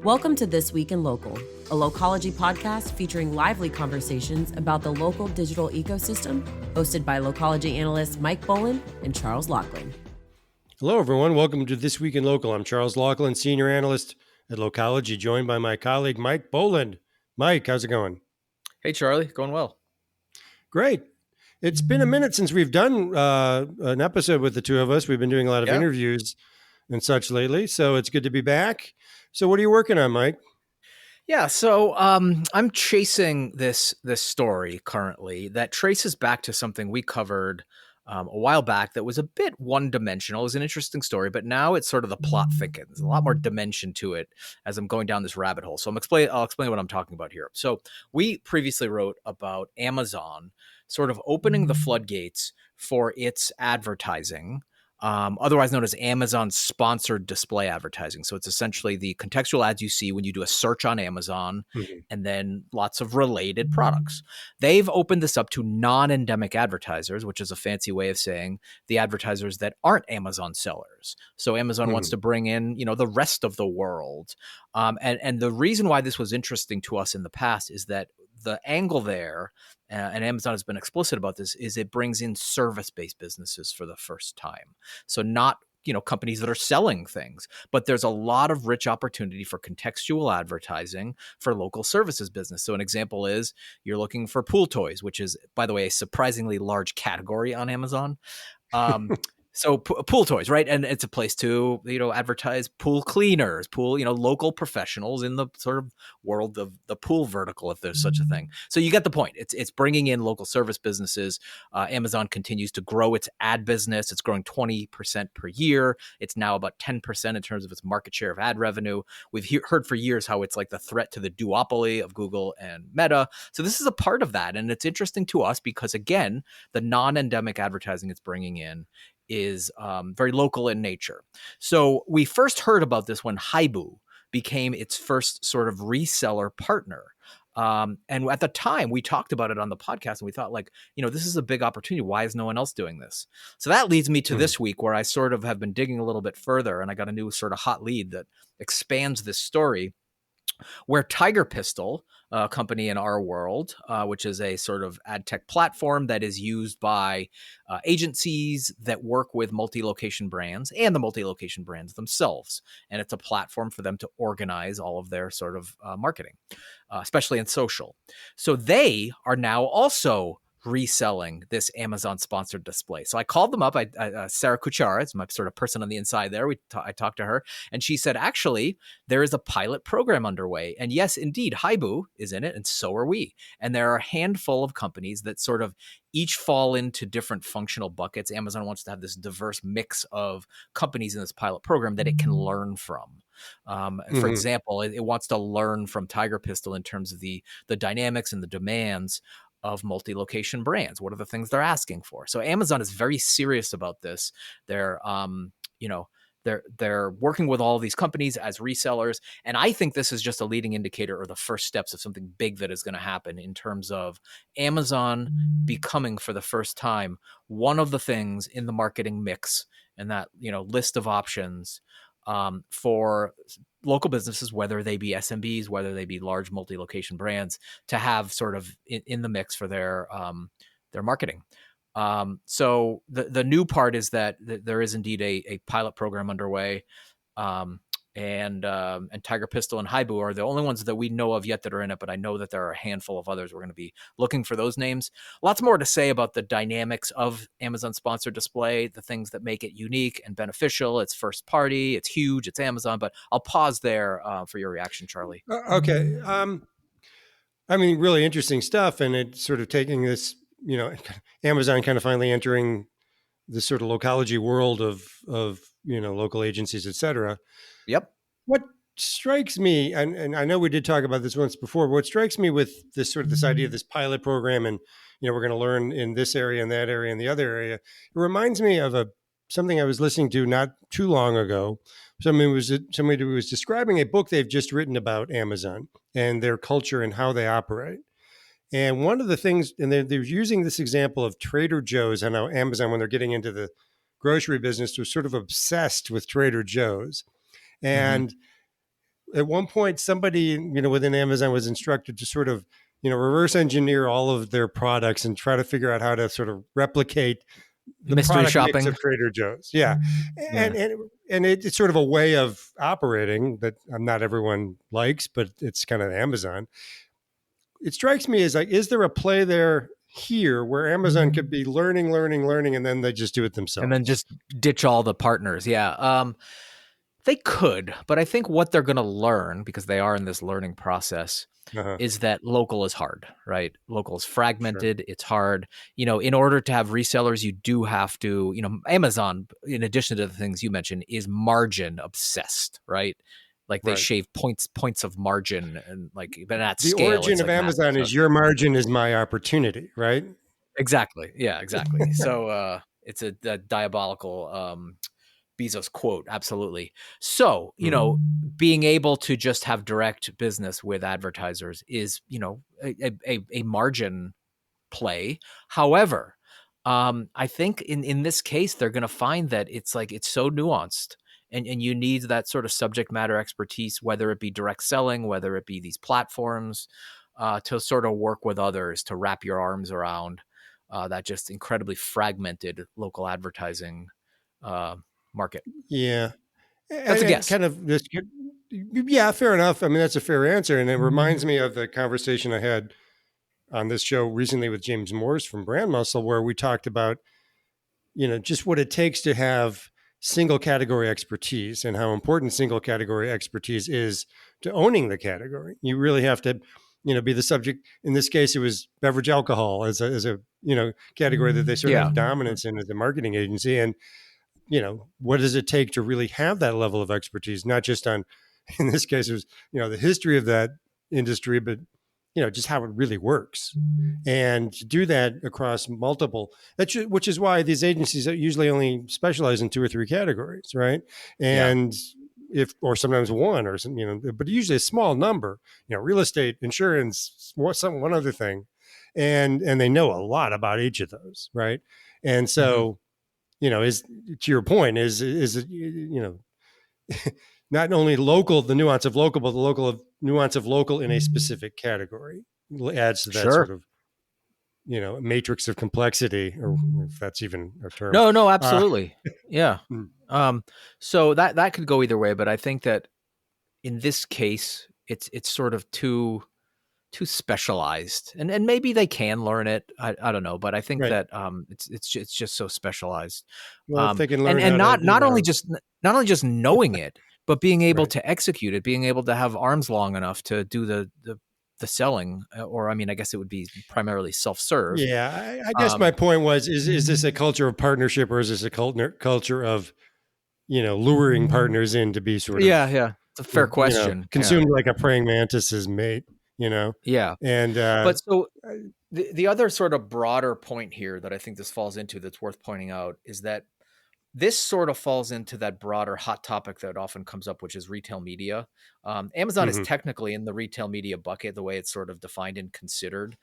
Welcome to This Week in Local, a Locology podcast featuring lively conversations about the local digital ecosystem, hosted by Locology analysts Mike Boland and Charles Laughlin. Hello, everyone. Welcome to This Week in Local. I'm Charles Laughlin, Senior Analyst at Locology, joined by my colleague, Mike Boland. Mike, how's it going? Hey, Charlie. Going well. Great. It's been a minute since we've done an episode with the two of us. We've been doing a lot of interviews and such lately, so it's good to be back. So what are you working on, Mike? Yeah, so I'm chasing this story currently that traces back to something we covered a while back that was a bit one-dimensional. It was an interesting story, but now it's sort of the plot thickens. There's a lot more dimension to it as I'm going down this rabbit hole. So I'll explain what I'm talking about here. So we previously wrote about Amazon sort of opening the floodgates for its advertising, otherwise known as Amazon sponsored display advertising. So it's essentially the contextual ads you see when you do a search on Amazon and then lots of related products. They've opened this up to non-endemic advertisers, which is a fancy way of saying the advertisers that aren't Amazon sellers. So Amazon wants to bring in, the rest of the world. And the reason why this was interesting to us in the past is that the angle there, and Amazon has been explicit about this, is it brings in service-based businesses for the first time. So not, companies that are selling things, but there's a lot of rich opportunity for contextual advertising for local services business. So an example is you're looking for pool toys, which is, by the way, a surprisingly large category on Amazon. So pool toys, right? And it's a place to, advertise pool cleaners, local professionals in the sort of world of the pool vertical, if there's such a thing. So you get the point. It's bringing in local service businesses. Amazon continues to grow its ad business. It's growing 20% per year. It's now about 10% in terms of its market share of ad revenue. We've heard for years how it's like the threat to the duopoly of Google and Meta. So this is a part of that. And it's interesting to us because, again, the non-endemic advertising it's bringing in is very local in nature. So we first heard about this when Haibu became its first sort of reseller partner. And at the time, we talked about it on the podcast, and we thought, this is a big opportunity. Why is no one else doing this? So that leads me to this week, where I sort of have been digging a little bit further, and I got a new sort of hot lead that expands this story, where Tiger Pistol, a company in our world, which is a sort of ad tech platform that is used by agencies that work with multi-location brands and the multi-location brands themselves. And it's a platform for them to organize all of their sort of marketing, especially in social. So they are now also reselling this Amazon sponsored display. So I called them up. Sarah Kuchara, it's my sort of person on the inside there. I talked to her, and she said, actually, there is a pilot program underway. And yes, indeed, Haibu is in it, and so are we. And there are a handful of companies that sort of each fall into different functional buckets. Amazon wants to have this diverse mix of companies in this pilot program that it can learn from. For example, it wants to learn from Tiger Pistol in terms of the dynamics and the demands of multi-location brands. What are the things they're asking for? So Amazon is very serious about this. They're, they're working with all these companies as resellers. And I think this is just a leading indicator or the first steps of something big that is going to happen in terms of Amazon becoming, for the first time, one of the things in the marketing mix and that, list of options for local businesses, whether they be SMBs, whether they be large multi-location brands, to have sort of in the mix for their marketing. So the new part is that there is indeed a pilot program underway, and Tiger Pistol and Haibu are the only ones that we know of yet that are in it, but I know that there are a handful of others. We're going to be looking for those names. Lots more to say about the dynamics of Amazon sponsored display, the things that make it unique and beneficial. It's first party, it's huge, it's Amazon, but I'll pause there for your reaction, Charlie. Okay. Really interesting stuff. And it's sort of taking this, Amazon kind of finally entering this sort of locology world of local agencies, et cetera. Yep. What strikes me, and I know we did talk about this once before, but what strikes me with this idea of this pilot program, and we're going to learn in this area and that area and the other area, it reminds me of something I was listening to not too long ago. Somebody was describing a book they've just written about Amazon and their culture and how they operate. And one of the things, and they're using this example of Trader Joe's. I know Amazon, when they're getting into the grocery business, was sort of obsessed with Trader Joe's. And at one point somebody, within Amazon was instructed to sort of, reverse engineer all of their products and try to figure out how to sort of replicate the Mystery product mix shopping. of Trader Joe's. Yeah. Yeah. And it's sort of a way of operating that not everyone likes, but it's kind of Amazon. It strikes me as like, is there a play there here where Amazon could be learning, and then they just do it themselves? And then just ditch all the partners. Yeah. They could, but I think what they're going to learn, because they are in this learning process, is that local is hard, right? Local is fragmented. Sure. It's hard. In order to have resellers, you do have to, Amazon, in addition to the things you mentioned, is margin obsessed, right? Like they shave points of margin, and like, but at the scale, origin of Amazon is your margin is my opportunity, right? Exactly. Yeah, exactly. So it's a diabolical Bezos quote. Absolutely. So, being able to just have direct business with advertisers is, a margin play. However, I think in this case, they're going to find that it's so nuanced, and you need that sort of subject matter expertise, whether it be direct selling, whether it be these platforms, to sort of work with others to wrap your arms around that just incredibly fragmented local advertising market. Yeah. That's a guess. Kind of this. Yeah, fair enough. I mean, that's a fair answer. And it reminds me of the conversation I had on this show recently with James Morse from Brand Muscle, where we talked about, just what it takes to have single category expertise and how important single category expertise is to owning the category. You really have to, be the subject. In this case, it was beverage alcohol as a category that they sort of have dominance in as a marketing agency. And, what does it take to really have that level of expertise? Not just on, in this case, it was, the history of that industry, but, just how it really works. And to do that across multiple, which is why these agencies usually only specialize in 2 or 3 categories, right? And or sometimes one, or some, but usually a small number, real estate, insurance, one other thing. And they know a lot about each of those, right? And so, is, to your point, is not only local, the nuance of local, but the nuance of local in a specific category adds to that sort of, matrix of complexity, or if that's even a term. No, absolutely. Yeah. So that could go either way, but I think that in this case, it's sort of too specialized, and maybe they can learn it. I don't know, but I think that it's just so specialized. Well, if they can learn, and not only just knowing it, but being able to execute it, being able to have arms long enough to do the selling, or I mean, I guess it would be primarily self-serve. Yeah, I guess my point was: is this a culture of partnership, or is this a culture of luring partners in to be sort of It's a fair question. Consumed like a praying mantis's mate. Yeah. And but so the other sort of broader point here that I think this falls into that's worth pointing out is that this sort of falls into that broader hot topic that often comes up, which is retail media. Amazon is technically in the retail media bucket, the way it's sort of defined and considered,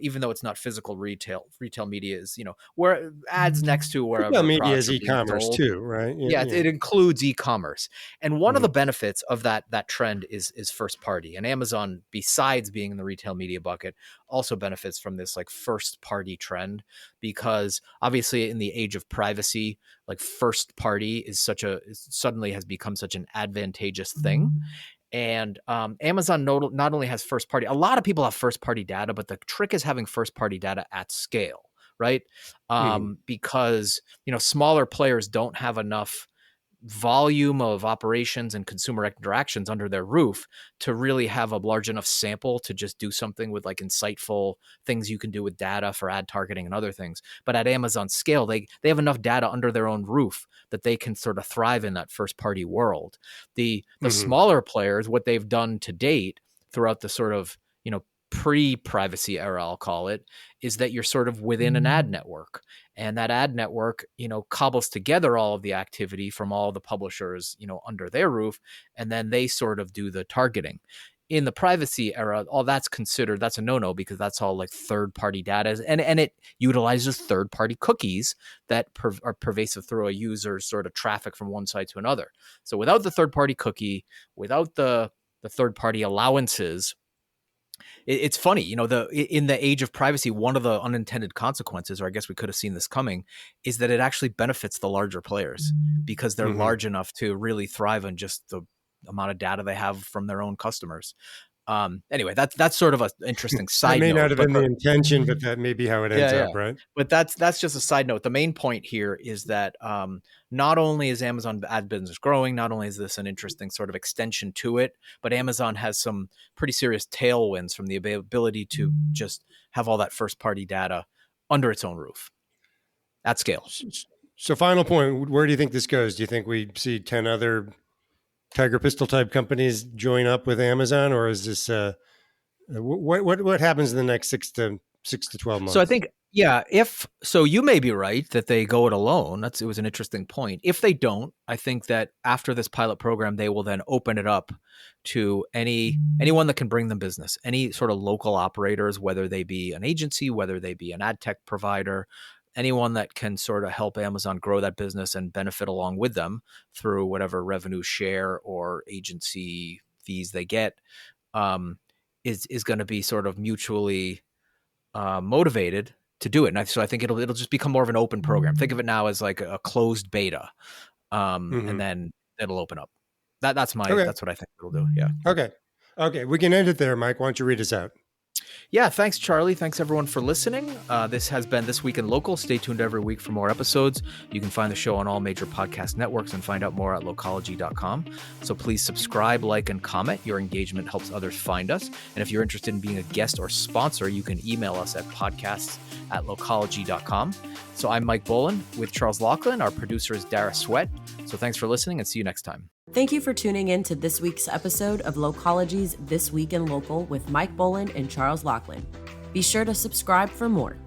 even though it's not physical retail. Retail media is, where ads next to wherever. Retail media is e-commerce too, right? Yeah, it includes e-commerce. And one of the benefits of that trend is first party. And Amazon, besides being in the retail media bucket, also benefits from this like first party trend, because obviously in the age of privacy, like first party suddenly has become such an advantageous thing. And Amazon not only has first party, a lot of people have first party data, but the trick is having first party data at scale, right? Because, smaller players don't have enough volume of operations and consumer interactions under their roof to really have a large enough sample to just do something with like insightful things you can do with data for ad targeting and other things. But at Amazon scale, they have enough data under their own roof that they can sort of thrive in that first party world. The smaller players, what they've done to date throughout the sort of, pre-privacy era, I'll call it, is that you're sort of within an ad network, and that ad network, cobbles together all of the activity from all the publishers, under their roof, and then they sort of do the targeting. In the privacy era, all that's a no-no, because that's all like third-party data, and it utilizes third-party cookies that are pervasive through a user's sort of traffic from one site to another. So without the third-party cookie, without the third-party allowances. It's funny, in the age of privacy, one of the unintended consequences, or I guess we could have seen this coming, is that it actually benefits the larger players because they're large enough to really thrive on just the amount of data they have from their own customers. Anyway, that's sort of an interesting side note. That may not have been the intention, but that may be how it ends up, right? But that's just a side note. The main point here is that not only is Amazon ad business growing, not only is this an interesting sort of extension to it, but Amazon has some pretty serious tailwinds from the ability to just have all that first-party data under its own roof at scale. So final point, where do you think this goes? Do you think we see 10 other Tiger Pistol type companies join up with Amazon, or is this what happens in the next 6 to 12 months? So I think, so you may be right that they go it alone. It was an interesting point. If they don't, I think that after this pilot program, they will then open it up to anyone that can bring them business, any sort of local operators, whether they be an agency, whether they be an ad tech provider, anyone that can sort of help Amazon grow that business and benefit along with them through whatever revenue share or agency fees they get, is going to be sort of mutually motivated to do it. And so I think it'll just become more of an open program. Think of it now as like a closed beta, and then it'll open up. That's what I think it'll do. Yeah. Okay. We can end it there, Mike. Why don't you read us out? Yeah, thanks, Charlie. Thanks, everyone, for listening. This has been This Week in Local. Stay tuned every week for more episodes. You can find the show on all major podcast networks and find out more at locology.com. So please subscribe, like, and comment. Your engagement helps others find us. And if you're interested in being a guest or sponsor, you can email us at podcasts@locology.com. So I'm Mike Bolin with Charles Laughlin. Our producer is Dara Sweat. So thanks for listening and see you next time. Thank you for tuning in to this week's episode of Locology's This Week in Local with Mike Bolin and Charles Laughlin. Be sure to subscribe for more.